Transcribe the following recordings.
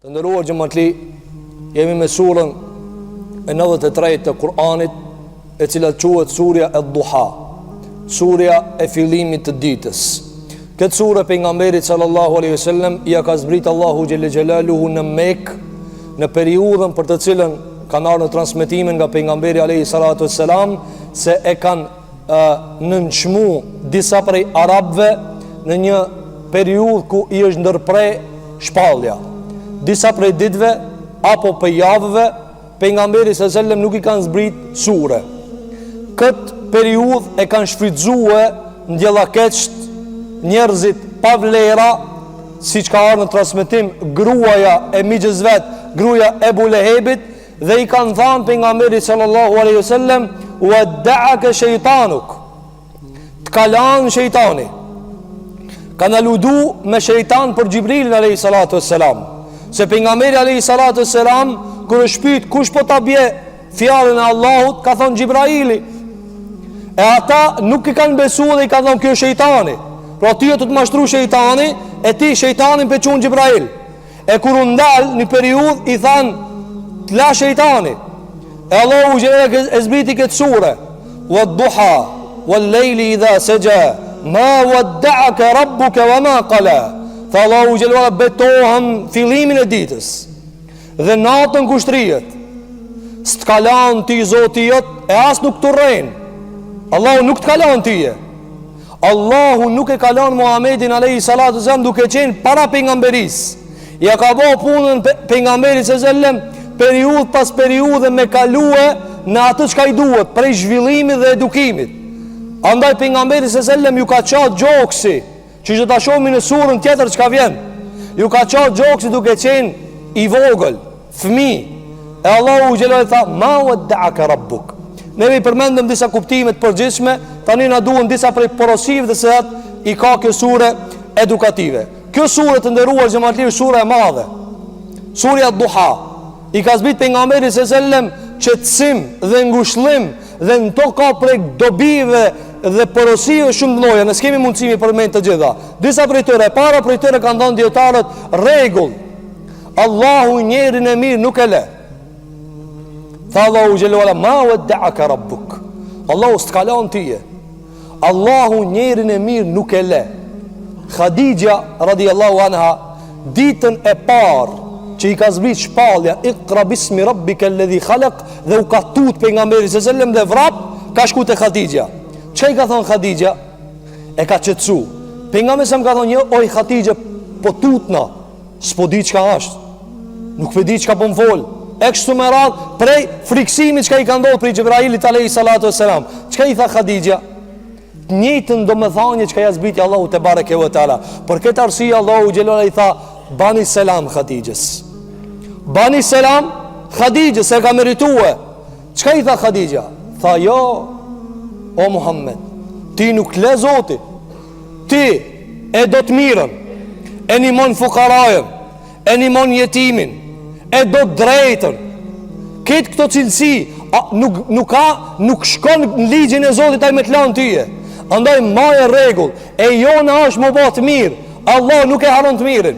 Të ndëruar xhamatli, jemi me surën e 93 të Kur'anit, e cila quhet surja ad-Duha, surja e fillimit të ditës. Këtë surë pejgamberit sallallahu alaihi wasallam ja ka zbrit Allahu xhelle xhelaluhu në Mekë, në periudhën për të cilën kanë ardhur në transmetimin nga pejgamberi alaihi salatu wassalam se e kanë nënçmu disa prej arabëve në një periudhë ku i është ndërprer shpallja. Disa prej ditëve apo për javëve pejgamberi sallallahu alaihi wasallam nuk i kanë zbrit sure. Këtë periudhë e kanë shfrytzuar ndjellakeqt, njerëzit pa vlera, siç ka ardhur në transmetim gruaja e miqës vet, gruaja e Ebu Lehebit, dhe i kanë thënë pejgamberit sallallahu alaihi wasallam: "Wadda'aka shaytanuk." Të kalan shejtani. Kanë aludu me shejtan për Xhibrilin alayhi salatu wassalam. Se pejgamberi alayhi salatu wassalam kur është pyet kush po ta bie fjalën e Allahut, ka thonë Xhibraili. E ata nuk i kanë besuar dhe i kanë thonë kjo është shejtani. Pra ti të mashtru shejtani, e ti shejtanin pe çun Xhibrail. E kur u ndal në periudhë i than la shejtani. E Allahu xhelal e zbriti këtë sure: "Wad-duha wal-layli idha saja, ma wadda'aka rabbuka wama qala." Tha Allahu xhelal betohem fillimin e ditës dhe natën kushtrijet. S'tkalan ti Zoti jot e as nuk të rren. Allahu nuk të kalan tije. Allahu nuk e kalan Muhammedin alayhi salatu wasallam duke qenë para pejgamberis. Ja ka bëu punën pejgamberit sallam periudhë pas periudhë me kalue në atë çka i duhet prej zhvillimit dhe edukimit. Andaj pejgamberi sallam ju ka çat gjoksi, që do ta shohim në surën tjetër çka vjen. Ju ka çat gjoksi duke qenë i vogël, fëmijë. E Allahu xhelal tha: "Ma wadda'aka rabbuk." Ne i përmendëm disa kuptime të përgjithshme, tani na duhen disa prej porosive të cilat i ka kjo sure edukative. Kjo sure të nderuar xhamatli është sura e madhe. Surja ad-Duha i ka zbrit pejgamberit sallam qetësim dhe ngushëllim, dhe në to ka prej dobive dhe porosive shumë të mëdha. Ne s'kemi mundësi për mend të gjitha. Disa prej tyre, para prej tyre kanë dhënë dietarët rregull: Allahu njërin e mirë nuk e le. Tha Allahu xhelal ma wadda'aka rabbuk. Allahu s'kalan tije. Allahu njërin e mirë nuk e le. Khadija radhiyallahu anha, ditën e parë që i ka zbrit shpallja Iqra bismi rabbika alladhi khalaq, dhe u ka tut pejgamberi sallam dhe vrap ka shku te Khadija. Çe i ka thon Khadija? E ka qetësu. Pejgamberi sa më ka thonë: "Oj Khadija, po tutna, s'po di çka është. Nuk e di çka po më fol." E kështu me radh prej friksimit çka i ka ndodhur prej Xhibrailit alayhi salatu wassalam. Çka i tha Khadija? Të njëjtën domethënie çka ja zbriti Allahu te bareke ve taala. Për këtë arsye Allahu xhelal i tha: "Bani selam Khadijës." Bani selam Khadijës, se ka meritue. Çka i tha Khadija? Tha: "Jo, o Muhammed, ti nuk le Zoti. Ti e do të mirën, e nimon fukarajën, e nimon jetimin, e do të drejtën. Këtë këto cilësi nuk shkon në ligjin e Zotit ai me të lanë tyje. Andaj maje rregull, e jona është më bëhet mirë. Allah nuk e haron të mirën.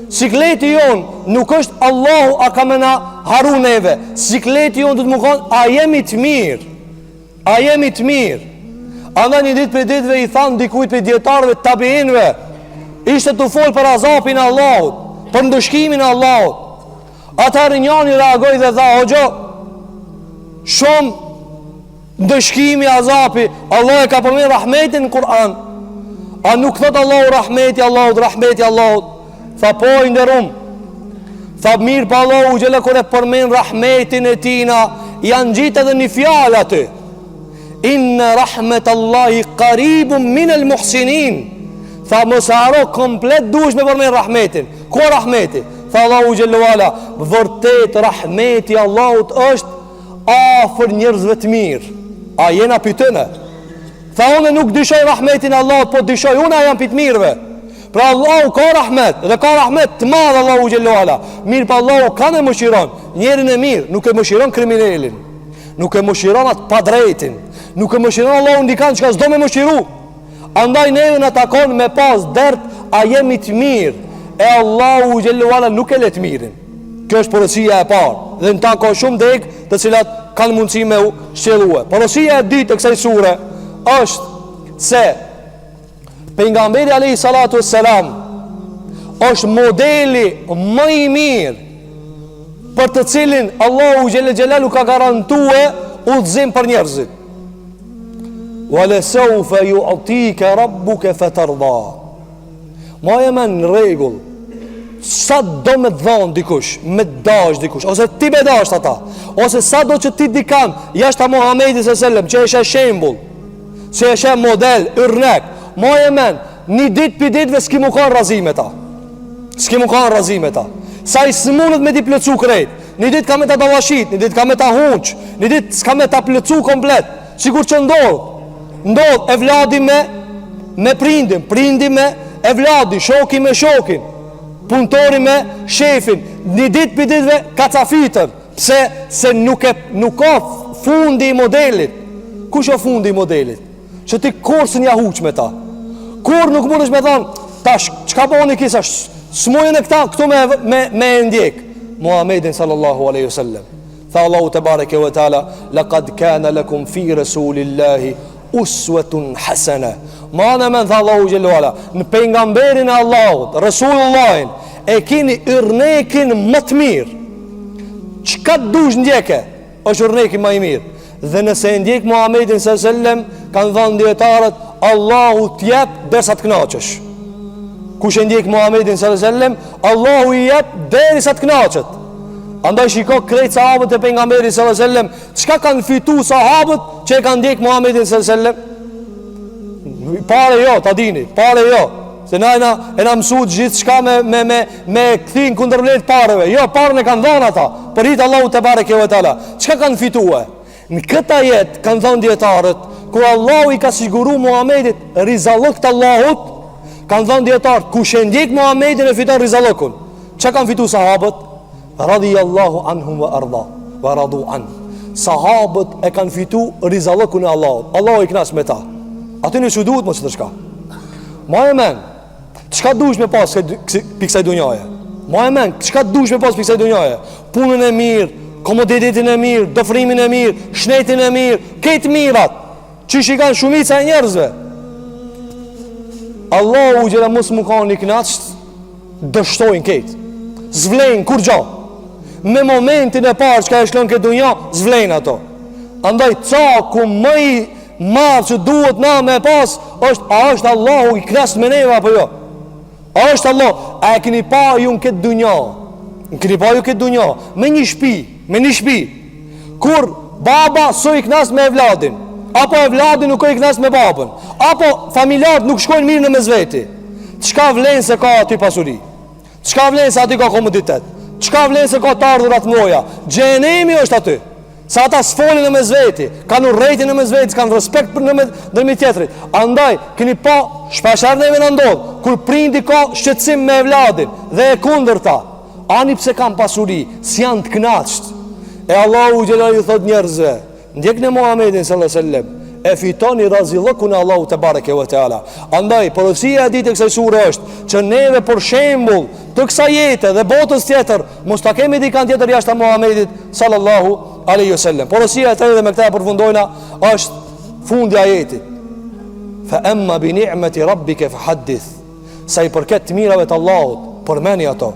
Sikleti jon nuk është Allahu a ka me na haru neve. Sikleti jon do të më thonë: a jemi të mirë? A jemi të mirë? Andaj një ditë për ditëve i thanë dikujt për dietarëve të tabiinëve, ishte të folë për azapin e Allahut, për ndëshkimin e Allahut. Atëherë njëri reagoi dhe tha: "Hoxha, shumë ndëshkimi, azapi, Allah e ka përmendur rahmetin në Kur'an. A nuk thot Allahu rahmeti Allahut, rahmeti Allahut?" Tha: "Po, i nderum." Tha: "Mirë, pa Allahu xhelal kur e përmend rahmetin e tina, janë gjitë edhe një fjalë aty: Inna rahmetallahi qaribun min al-muhsinin." Tha: "Mos haro komplet, duhesh me përmend rahmetin." Ku rahmeti? Tha Allahu xhelal wala: "Vërtet rahmeti Allahut është afër njerëzve të mirë." A jena pyetënë? Tha: "Unë nuk dyshoj rahmetin e Allahut, po dyshoj unë jam pi të mirëve." Pra Allahu ka rahmet, dhe ka rahmet të madh Allahu xhelal wala. Mirë, pa Allahu ka ne mëshiron njerin e mirë, nuk e mëshiron kriminalin, nuk e mëshiron atë pa drejtin, nuk e mëshiron Allahu ndikan çka s'do me mëshiru. Andaj neve na takon me pas dert a jemi të mirë, e Allahu xhelal wala nuk e le të mirin. Kjo është porosia e parë. Dhe në ta ka shumë dek të cilat kanë mundësi me u shqelue. Porosia e dytë e kësaj sure është se pejgamberi alayhi salatu wassalam është modeli më i mirë për të cilin Allahu xhelle xhelalu ka garantue udhëzim për njerëzit. Wala sawfa yu'tika rabbuka fatarda. Ma e me në regull, sa do me dhonë dikush, me dash dikush, ose ti me dash ata, ose sa do që ti dikam jashta Muhamedi s.a.s. që eshe shembull, që eshe model, yrnek. Ma e men, një dit për ditve s'ki mu kanë razime ta. S'ki mu kanë razime ta. Sa i smunët me ti plëcu krejt. Një dit ka me ta davashit, një dit ka me ta hunq, një dit s'ka me ta plëcu komplet. Sigur që ndodh e vladi me prindin, prindi me e vladi, shoki me shokin, punëtori me shefin. Një dit për ditve ka cafitër. Pse? Se nuk ka fundi i modelit. Kush o fundi i modelit? Që ti korsën ja huq me ta. Kur nuk mund është me thonë, tash, qka boni kisa, smojën e këta, këtu me ndjek. Muhammedin sallallahu aleyhi sallam. Tha Allahu të bareke ve ta'ala, laqad kana lakum fi rasulillahi uswatun hasana. Ma në men, tha Allahu gjellu ala, në pejgamberin e Allahut, Resulullahin, e kini yrnekin më të mirë. Qka të dush ndjeke, është yrnekin më i mirë. Dhe nëse ndjek Muhammedin sallam, kanë dhënë dietarët, Allahu t'jep derisa të kënaqesh. Kush e ndjek Muhammedin sallam, Allahu i jep derisa të kënaqet. Andaj shiko krejt sahabët e pejgamberit sallam, çka kanë fitu sahabët që e kanë ndjek Muhammedin sallam? Pare jo, ta dini, pare jo. Se na e na mësu gjithë shka me këthin kundër vlet pareve. Jo, parën e kanë dhënë ata, për hitë Allahu te bareke ve teala. Çka kanë fitue? Në këta jetë kanë dhënë dietarët, kur Allahu i ka siguru Muhammedit rizallok të Allahut, kanë dhënë dietarët, kush e ndjek Muhammedin e fiton rizallokun. Çka kanë fitu sahabët? Radiyallahu anhum wa arda wa radu an. Sahabët e kanë fitu rizallokun e Allahut. Allahu i knas me ta. Aty në që duhet më që të shka. Ma e men, qka dush me pas piksaj dunjaje? Ma e men, qka dush me pas piksaj dunjaje? Punën e mirë, komoditetin e mirë, dëfrimin e mirë, shnetin e mirë, ketë mirat, që shikan shumica e njerëzve. Allahu gjela mos më ka një knaqët, dështojnë ketë, zvlejnë kur gjo. Me momentin e parë që ka e shkon këtë dunja, zvlejnë ato. Andaj caku më i marë që duhet na me pas është, a është Allahu i knasht me neva apo jo? A është Allah? A e keni pa ju në këtë dunja? Në keni pa ju këtë dunja? Me një shpi kur baba so i knasht me evladin, apo evladin nuk o i knasht me babën, apo familjarët nuk shkojnë mirë në mezveti, qka vlenë se ka aty pasuri? Qka vlenë se aty ka komoditet? Qka vlenë se ka të ardhurat moja? Gjenemi është aty. Sa ata s'folin në mezveti, kanë urrejtin në mezveti, kanë respekt për në tjetërit. Andaj, keni pa shpeshar neve në ndodhë, kur prindi ka shqetsim me evladin dhe e kundër ta, ani pse kanë pasuri, si janë të knaqët. E Allahu gjelaj i thot njerëzve, ndjek në Muhammedin s.a.s. e fitoni razillëku në Allahu të bareke vë të ala. Andaj, porosia e ditë e kësaj sure është, që neve për shembull të kësaj jete dhe botës tjetër, mos ta kemi dikant tjetër jashtë Muhammedit sallallahu alaihi wasallam. Porosia e tretë dhe me këtë e përfundojna është fundi i ajetit. Fa amma bi ni'mati rabbika fahaddith. Sa i përket të mirave të Allahut, përmeni ato.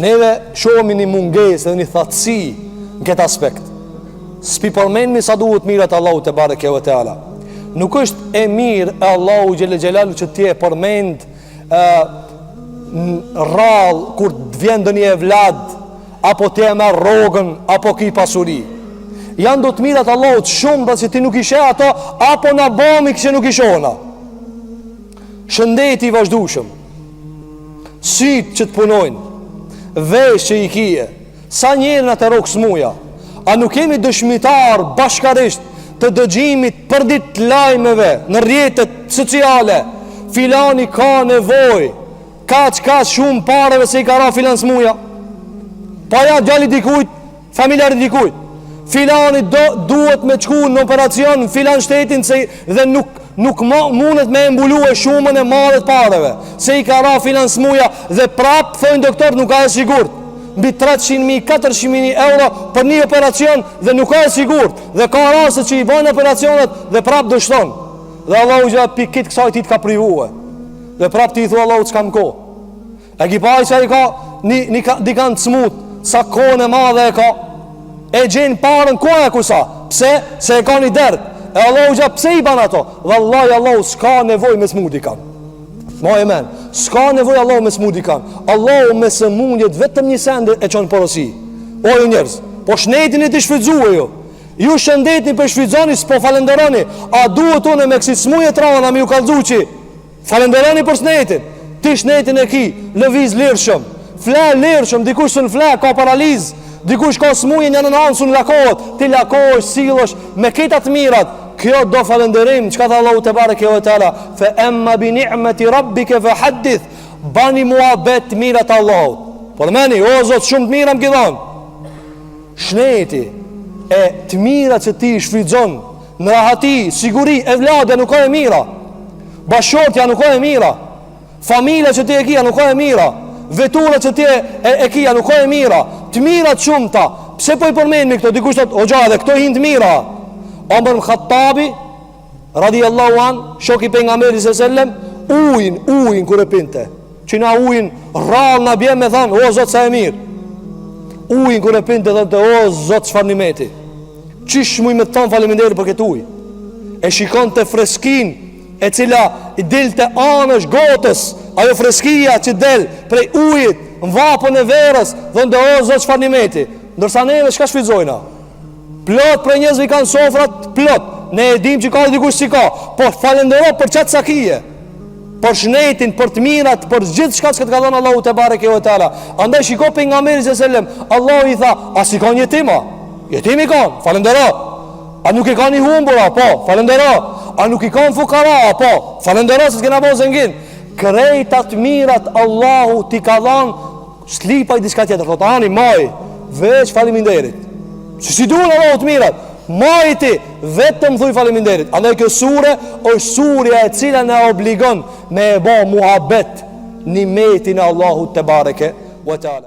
Neve shohim një mungesë dhe një thatësi në këtë aspekt. S'pi përmendni sa duhet mirat Allahut te bareke ve teala. Nuk është e mirë e Allahu xhel xhelalu që ti e përmend rall kur të vjen ndonjë evlad, apo ti e merr rrogën, apo ki pasuri. Janë do të mirat Allahut shumë pasi ti nuk i sheh ato, apo na bëmi që nuk i shohna. Shëndeti i vazhdueshëm, syt që të punojnë, vesh që i kije, sa njerë në të rokë smuja. A nuk kemi dëshmitar bashkarisht të dëgjimit për ditë lajmeve në rrjetet sociale? Filani ka nevoj, ka shumë pareve se i ka ra filan smuja. Pa ja gjalli dikujt, familjari dikujt. Filani duhet me qku në operacion në filan shtetin dhe nuk mundet me embulu e shumën e madhet pareve se i ka ra filan smuja dhe prap thojnë doktor nuk ka e sigurt. mbi 300.000, 400.000 euro për një operacion dhe nuk ka e sigurt, dhe ka raste që i bën operacionet dhe prap dështon. Dhe Allahu xha pikit kësaj ti të ka privue. Dhe prap ti i thua Allahu s'kam kohë. E ki pa që i ka di kanë të smut, sa kohën e madhe e ka, e gjenë parën kohë e kusa. Pse? Se e ka një dërë. E Allahu gja pse i ban ato? Wallahi Allahu s'ka nevoj me smudi kanë. Ma e men, s'ka nevoj Allahu me smudi kanë. Allahu me së mundjet vetëm një sende e qonë porosi. O ju njerëz, po shnetin e të shfridzue ju. Ju shëndetin për shfridzoni, s'po falenderoni. A duhet une me kësi smuje trana me ju kalzuqi? Falenderoni për shnetin. Ti shnetin e ki, lëviz lirshëm, fle lirshëm, dikush së në fle, ka paraliz, dikush ka smuje një në anë së në lakot, ti lakosh, silosh, me ketat mirat. Kjo do falenderim, që ka tha Allahu te bareke ve teala, fe emma bi ni'meti rabbike fe haddith, bani muhabet mirat Allahut. Po dhe meni, o Zot, shumë të mira më këdhan. Shneti e të mirat që ti shfridzon, në rahati, siguri, evladja nuk ka e mira, bashortja nuk ka e mira, familja që ti e kia nuk ka e mira, vetura që ti e kia nuk ka e mira, të mirat shumë ta. Pse po i përmeni këto? Dikush thot, o gja, dhe këto hinë të mira. Omar ibn Khattabi radiallahu an, shoku i pejgamberit sellem, ujin kur e pinte, që na ujin rrallë na bje me than, o Zot sa e mirë. Ujin kur e pinte dhe o Zot çfarë nimeti. Qish muj me thon faleminderit për këtë ujë. E shikon të freskin e cila i del të anësh gotës, ajo freskia që del prej ujit në vapën e verës, dhe ndë o Zot çfarë nimeti. Ndërsa neve çka shfrytëzojna? Plot për njerëzve kanë sofrat plot. Ne e dim që ka dikush si ka, po falendero për çat sakije, për shnetin, për të mirat, për gjithë shka që të ka dhënë Allahu te bareke ve teala. Andaj shiko pejgamberin sellem, Allahu i tha, a si ka një jetima? Jetimi kanë, falendero. A nuk i ka një humbura? Po, falendero. A nuk i ka në fukara? Po, falendero se s'kena bo zëngin. Krejtat mirat Allahu ti ka dhënë, slipa i diska tjetër, thot ani maj, veç faleminderit. Si duhen Allahu të mirat, majti vetëm thuj faleminderit. Andaj kjo sure është surja e cila na obligon me e bo muhabet nimetin e Allahut te bareke ve teala.